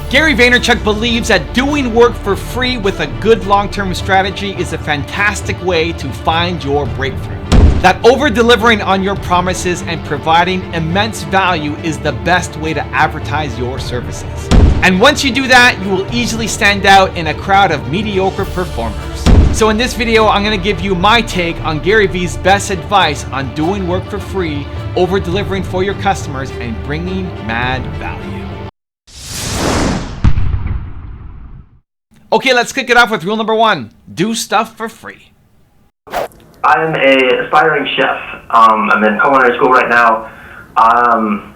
Gary Vaynerchuk believes that doing work for free with a good long-term strategy is a fantastic way to find your breakthrough. That over-delivering on your promises and providing immense value is the best way to advertise your services. And once you do that, you will easily stand out in a crowd of mediocre performers. So in this video, I'm going to give you my take on Gary V's best advice on doing work for free, over-delivering for your customers, and bringing mad value. Okay, let's kick it off with rule number 1. Do stuff for free. I'm an aspiring chef. I'm in culinary school right now. I'm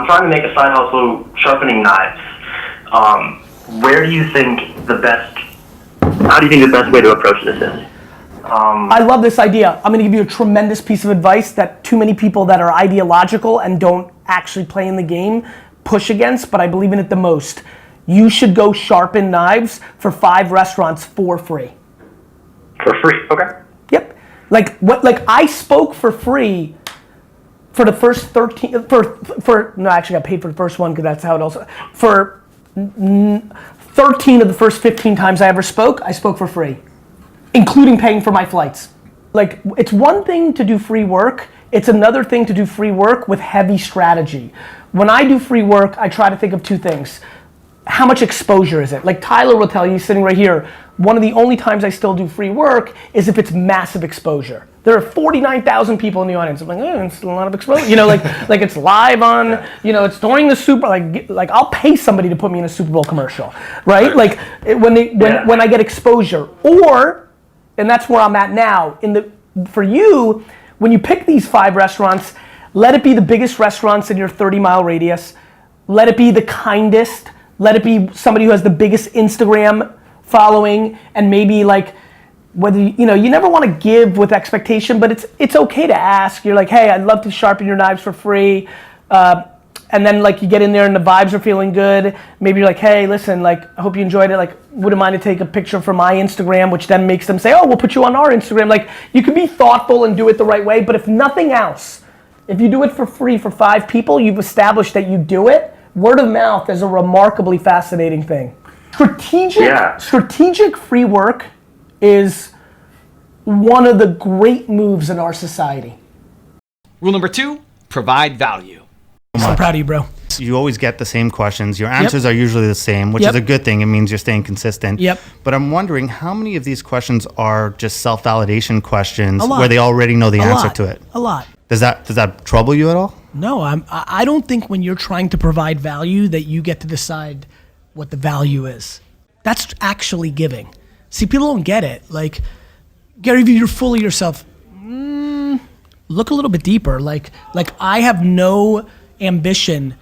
trying to make a side hustle sharpening knives. Where do you think how do you think the best way to approach this is? I love this idea. I'm gonna give you a tremendous piece of advice that too many people that are ideological and don't actually play in the game push against, but I believe in it the most. You should go sharpen knives for 5 restaurants for free. For free, okay. Yep. Like I spoke for free for the first 13, no, I actually got paid for the first one because that's how it also, for 13 of the first 15 times I ever spoke, I spoke for free, including paying for my flights. Like, it's one thing to do free work, it's another thing to do free work with heavy strategy. When I do free work, I try to think of 2 things. How much exposure is it? Like Tyler will tell you, sitting right here, one of the only times I still do free work is if it's massive exposure. There are 49,000 people in the audience. I'm like, it's a lot of exposure. You know, like it's live on, it's during the Super, like I'll pay somebody to put me in a Super Bowl commercial, right? Like when I get exposure, and that's where I'm at now. For you, when you pick these 5 restaurants, let it be the biggest restaurants in your 30-mile radius. Let it be the kindest. Let it be somebody who has the biggest Instagram following, and maybe like whether you never want to give with expectation, but it's okay to ask. You're like, hey, I'd love to sharpen your knives for free, and then like you get in there and the vibes are feeling good. Maybe you're like, hey, listen, like I hope you enjoyed it. Like, wouldn't mind to take a picture for my Instagram, which then makes them say, oh, we'll put you on our Instagram. Like, you can be thoughtful and do it the right way, but if nothing else, if you do it for free for 5 people, you've established that you do it. Word of mouth is a remarkably fascinating thing. Strategic free work is one of the great moves in our society. Rule number 2, provide value. I'm proud of you, bro. You always get the same questions. Your answers are usually the same, which is a good thing. It means you're staying consistent. Yep. But I'm wondering how many of these questions are just self-validation questions where they already know the answer to it? A lot. Does that trouble you at all? No, I don't think when you're trying to provide value that you get to decide what the value is. That's actually giving. See, people don't get it. Like, Gary Vee, you're full of yourself. Look a little bit deeper. Like I have no ambition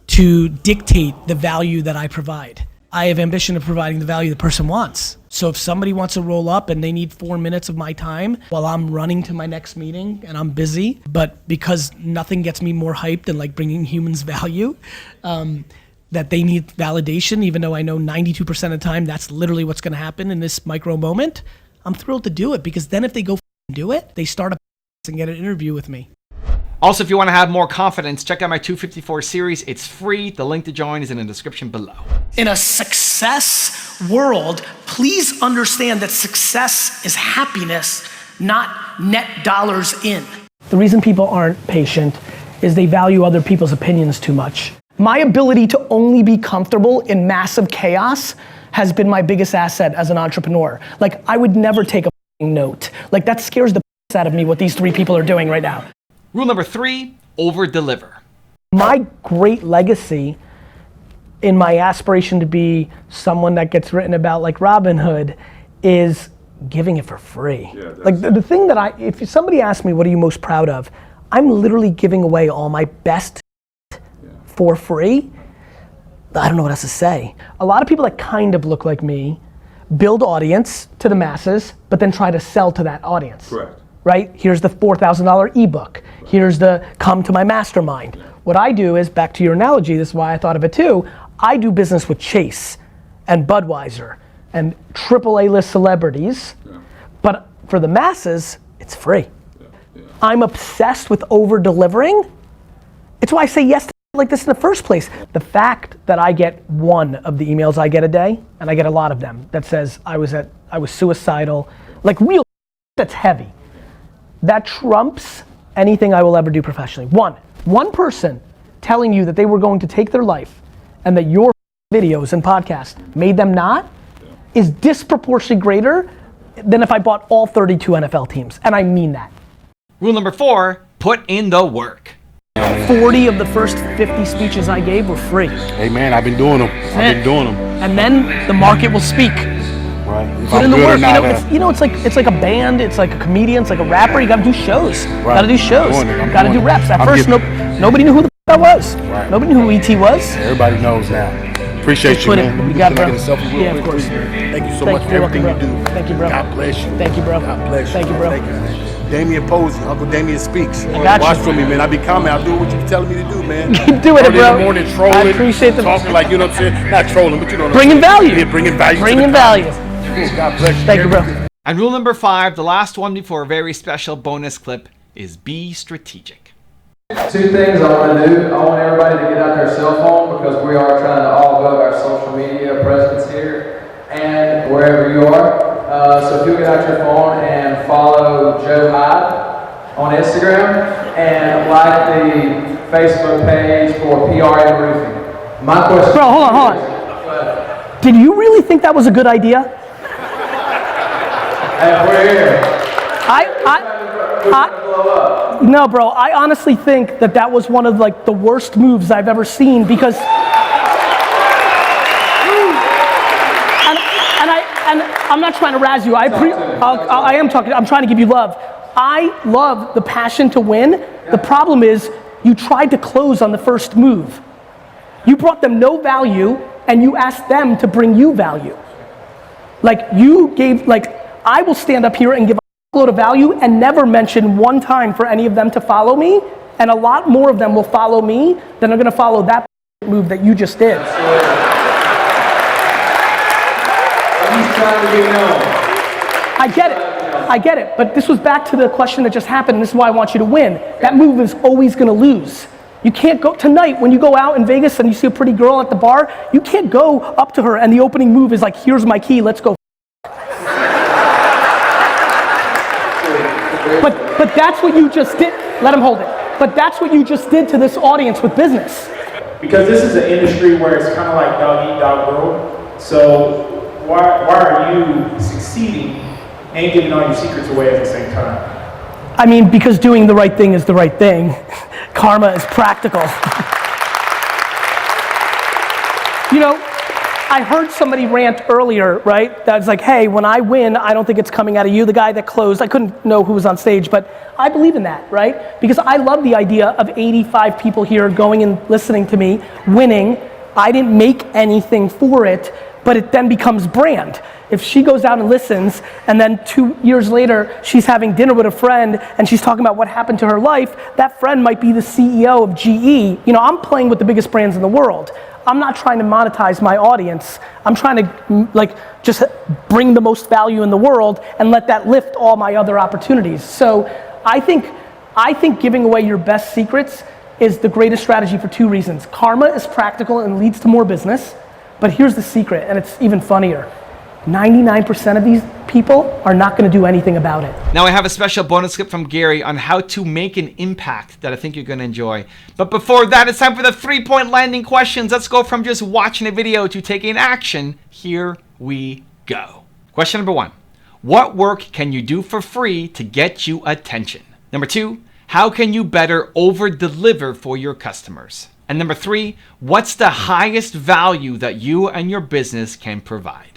to dictate the value that I provide. I have ambition of providing the value the person wants. So if somebody wants to roll up and they need 4 minutes of my time while I'm running to my next meeting and I'm busy, but because nothing gets me more hyped than like bringing humans value, that they need validation, even though I know 92% of the time that's literally what's gonna happen in this micro moment, I'm thrilled to do it, because then if they go do it, they start and get an interview with me. Also, if you want to have more confidence, check out my 254 series. It's free. The link to join is in the description below. In a success world, please understand that success is happiness, not net dollars in. The reason people aren't patient is they value other people's opinions too much. My ability to only be comfortable in massive chaos has been my biggest asset as an entrepreneur. Like, I would never take a note. Like, that scares the out of me what these 3 people are doing right now. Rule number 3, over-deliver. My great legacy in my aspiration to be someone that gets written about like Robin Hood is giving it for free. Yeah, like the thing that if somebody asks me what are you most proud of, I'm literally giving away all my best for free. I don't know what else to say. A lot of people that kind of look like me build audience to the masses, but then try to sell to that audience. Correct. Right? Here's the $4,000 ebook. Here's the come to my mastermind. What I do is, back to your analogy, this is why I thought of it too, I do business with Chase and Budweiser and AAA list celebrities, but for the masses, it's free. I'm obsessed with over delivering. It's why I say yes to like this in the first place. The fact that I get one of the emails I get a day, and I get a lot of them, that says I was suicidal, like real that's heavy. That trumps anything I will ever do professionally. One person telling you that they were going to take their life and that your videos and podcasts made them not is disproportionately greater than if I bought all 32 NFL teams, and I mean that. Rule number 4, put in the work. 40 of the first 50 speeches I gave were free. Hey man, I've been doing them. And then the market will speak. Right. Put in the work. It's like a band. It's like a comedian. It's like a rapper. You gotta do shows. Right. Gotta do shows. Gotta do reps. At first, nobody knew who the I was. Right. Nobody knew who ET was. Everybody knows now. Appreciate you, man. You got it, bro. Yeah, of course. Thank you so Thank much you, for everything welcome, you bro. do. Thank you, bro. God bless you. Thank you, bro. God bless you. Thank you, bro. Thank you. Damian Posey, Uncle Damian Speaks. I got Watch you. for me, man. I be coming. I'll do what you're telling me to do, man. Keep doing it, Early bro. in the morning, trolling. I appreciate the talking like, you know what I'm saying? Not trolling, but you know what bringing I'm saying. value. Yeah, bringing value. Bringing value. God bless you. Thank you, bro. And rule number 5, the last one before a very special bonus clip, is be strategic. 2 things I want to do. I want everybody to get out their cell phone because we are trying to all build our social media presence here and wherever you are. So if you'll get out your phone and follow Joe Hyde on Instagram and like the Facebook page for PR and Roofing. My question. Bro, hold on. Did you really think that was a good idea? Hey, we're here. No, bro. I honestly think that was one of like the worst moves I've ever seen because. And I'm not trying to razz you. I am talking. I'm trying to give you love. I love the passion to win. The problem is you tried to close on the first move. You brought them no value, and you asked them to bring you value. Like you gave. I will stand up here and give a load of value and never mention one time for any of them to follow me, and a lot more of them will follow me than are going to follow that move that you just did. He's trying to get known. I get it, but this was back to the question that just happened, and this is why I want you to win. That move is always going to lose. You can't go, tonight when you go out in Vegas and you see a pretty girl at the bar, you can't go up to her and the opening move is like, here's my key, let's go. But that's what you just did. Let him hold it. But that's what you just did to this audience with business. Because this is an industry where it's kind of like dog eat dog world. So why are you succeeding and giving all your secrets away at the same time? I mean, because doing the right thing is the right thing. Karma is practical. You know, I heard somebody rant earlier, right? That's like, hey, when I win, I don't think it's coming out of you. The guy that closed, I couldn't know who was on stage, but I believe in that, right? Because I love the idea of 85 people here going and listening to me, winning. I didn't make anything for it, but it then becomes brand. If she goes out and listens, and then 2 years later, she's having dinner with a friend, and she's talking about what happened to her life, that friend might be the CEO of GE. You know, I'm playing with the biggest brands in the world. I'm not trying to monetize my audience. I'm trying to just bring the most value in the world and let that lift all my other opportunities. So I think giving away your best secrets is the greatest strategy for 2 reasons. Karma is practical and leads to more business, but here's the secret, and it's even funnier. 99% of these people are not going to do anything about it. Now I have a special bonus clip from Gary on how to make an impact that I think you're going to enjoy. But before that, it's time for the 3-point landing questions. Let's go from just watching a video to taking action. Here we go. Question number 1. What work can you do for free to get you attention? Number 2, how can you better over-deliver for your customers? And number 3, what's the highest value that you and your business can provide?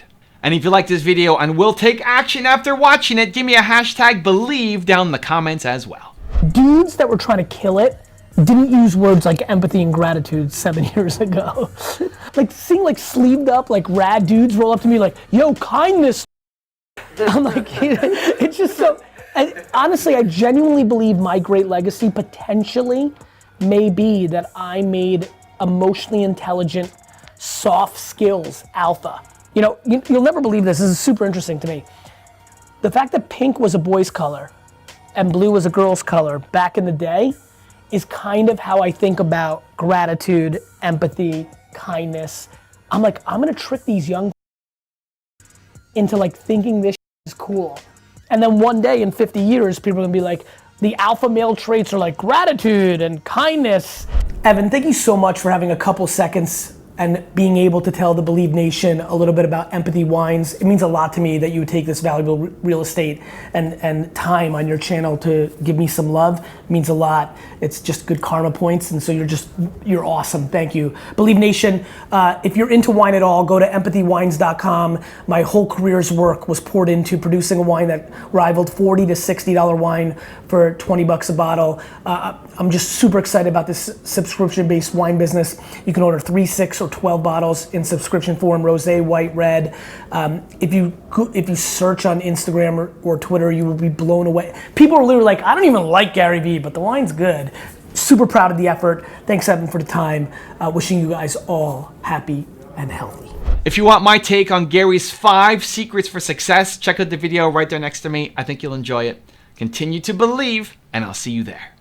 And if you like this video and will take action after watching it, give me a hashtag believe down in the comments as well. Dudes that were trying to kill it didn't use words like empathy and gratitude 7 years ago. Like seeing like sleeved up like rad dudes roll up to me like, yo, kindness. I'm like, it's just so, and honestly, I genuinely believe my great legacy potentially may be that I made emotionally intelligent, soft skills alpha. You know, you'll never believe this. This is super interesting to me. The fact that pink was a boy's color and blue was a girl's color back in the day is kind of how I think about gratitude, empathy, kindness. I'm like, I'm gonna trick these young into like thinking this is cool. And then one day in 50 years, people are gonna be like, the alpha male traits are like gratitude and kindness. Evan, thank you so much for having a couple seconds and being able to tell the Believe Nation a little bit about Empathy Wines. It means a lot to me that you would take this valuable real estate and time on your channel to give me some love. It means a lot. It's just good karma points, and so you're awesome. Thank you. Believe Nation, if you're into wine at all, go to empathywines.com. My whole career's work was poured into producing a wine that rivaled $40 to $60 wine for 20 bucks a bottle. I'm just super excited about this subscription-based wine business. You can order 3, 6, or 12 bottles in subscription form, rosé, white, red. If you search on Instagram or Twitter, you will be blown away. People are literally like, I don't even like Gary Vee, but the wine's good. Super proud of the effort. Thanks, Evan, for the time. Wishing you guys all happy and healthy. If you want my take on Gary's 5 secrets for success, check out the video right there next to me. I think you'll enjoy it. Continue to believe, and I'll see you there.